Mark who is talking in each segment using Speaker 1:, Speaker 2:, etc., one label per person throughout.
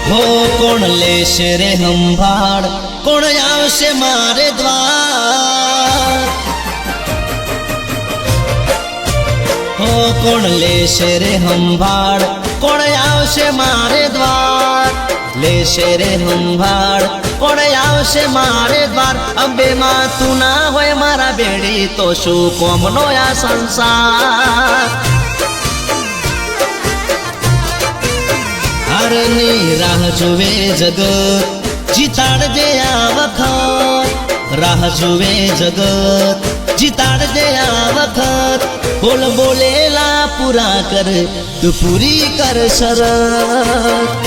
Speaker 1: हो कोण लेशे रे संभाळ कोण आवशे मारे द्वार हो कोण लेशे रे संभाळ कोण आवशे मारे द्वार लेशे रे संभाळ कोण आवशे मारे द्वार अंबे मां तू ना होय मारा बेड़ी तो शू कोमनो या संसार हरनी राह जुवे जगत जिताड़ दे वखत राह जुवे जगत जिताड़ दे वखत बोल बोलेला पूरा कर तू पूरी कर शरत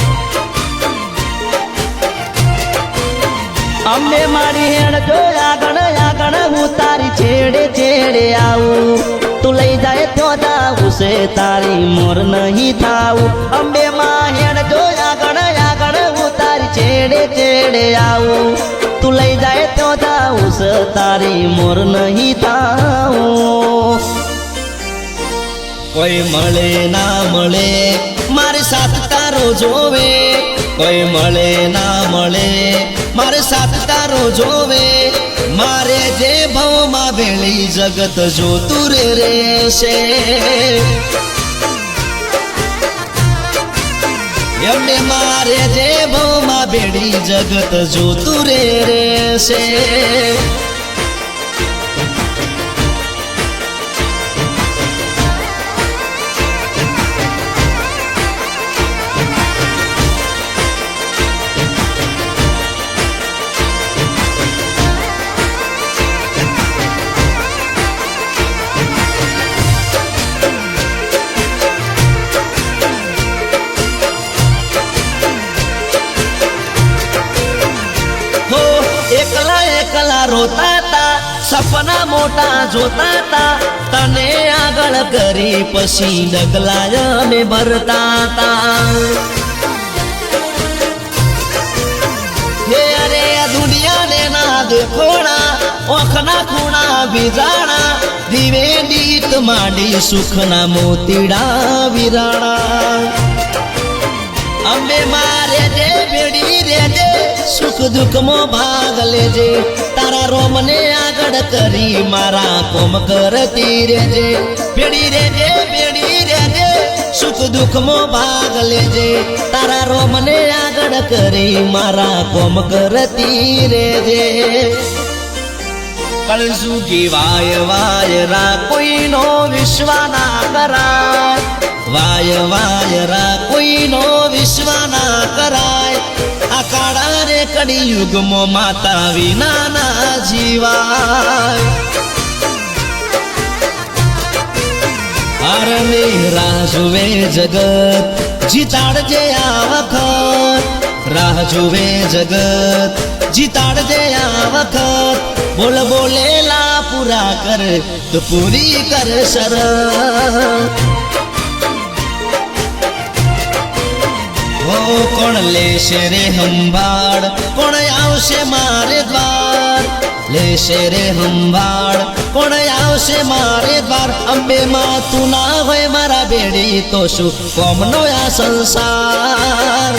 Speaker 1: अंबे मारी हेण जो आगण हूँ तारी छेड़े छेड़े आऊ तू लई जाए तो जाऊ से तारी मोर नहीं थाऊ अंबे माँ हेण जो आगण हूँ तारी छेड़े छेड़े आऊ तू लई जाए तो जाऊ से तारी मोर नहीं थाऊ कोई मळे ना मळे मारे साथ तारो जोवे कोई मळे ना मळे मारे साथ तारो जोवे मारे जे भव मा भेली जगत जो तुरे रे से यमे मारे जे भव मा भेली जगत जो तुरे रे से एकला एकला रोता ता सपना मोटा जोता ता तने आगळ करी पशी डगलाय में भरता ता हे अरे दुनिया ने ना देखोना ओखना खूणा बिजाणा दिवे दीत माडी सुखना मोतीडा विराणा अंबे मारे जे बेड़ी रे जे सुख दुख मो भाग ले जे तारा रोम ने आगड़ करी मारा कोम करती रे जे बेड़ी रे जे सुख दुख मो भाग ले जे तारा रोम ने आगड़ करी मारा कोम करती रे जे कलसु की वाय वाय रा कोई नो विश्वाना कराय वाय वाय रा कोई नो विश्वाना कराय आकाड़ा रे कड़ी युग मो माता विना ना जीवाय अरे राह जुवे जगत जिताड़ जे वखत राह जुवे जगत जिताड़ जे वखत बोल बोलेला पूरा कर तो पूरी कर शरत हो कोण लेशे रे संभाळ कोण आवशे मारे द्वार लेशे रे संभाळ कोण आवशे मारे द्वार अंबे मां तू ना होय मारा बेड़ी तो शू कोमनो या संसार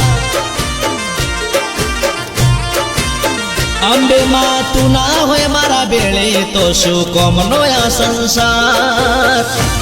Speaker 1: अंबे मां तू ना होय मारा बेड़ी तो शू कोमनो या संसार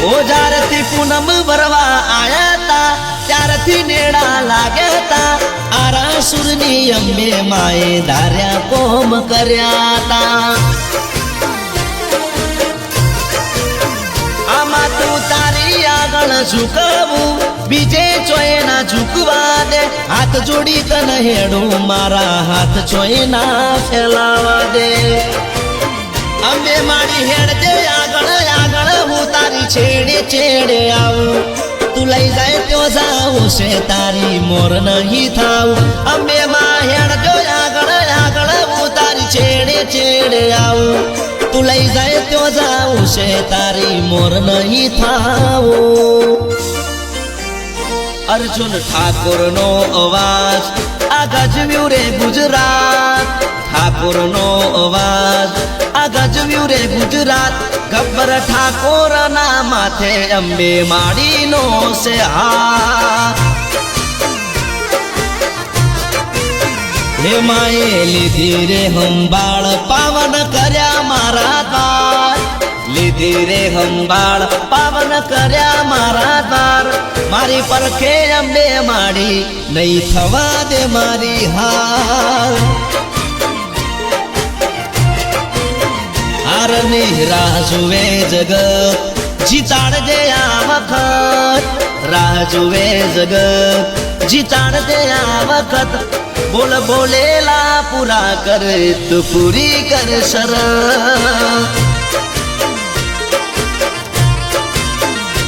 Speaker 1: ओजारती पूनम भरवा आया ता त्यारती नेड़ा लाग्या ता आरासुरनी अंबे माए धार्या कोम कर्या ता आमा तू तारी आगळ झुकवू बीजे चोए ना झुकवा दे हाथ जोड़ी तन हेडू मारा हाथ चोए ना फैलावा दे अंबे मारी हेड दे आगळ आगळ हूँ तारी छेड़े छेड़े आऊ तू लई जाए तो जाऊ से तारी मोर नहीं थाऊ अंबे मां हेड जो आगळ બજાવું છે તારી મોર નહીં થાવો અર્જુન ઠાકોરનો અવાજ આ ગજવ્યું રે ગુજરાત ઠાકોરનો અવાજ આ ગજવ્યું રે ગુજરાત ગબ્બર ઠાકોરના માથે અંબે માડીનો છે હાથ હે માએ લીધી રે હંબાળ પાવન કર્યા મારા દ્વાર લીધી રે હંબાળ પાવન કર્યા મારા દ્વાર મારી પરખે અંબે માડી નહીં થવા દે મારી હાર હારની રાહ જુએ જગત જીતાડજે આ વખત રાહ જુએ જગત જીતાડજે આ વખત બોલ બોલેલા પૂરા કર તું પૂરી કર શરત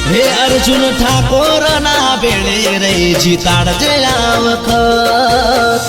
Speaker 1: હે અર્જુન ઠાકોરના બેળે રહી જીતાડજે આ વખત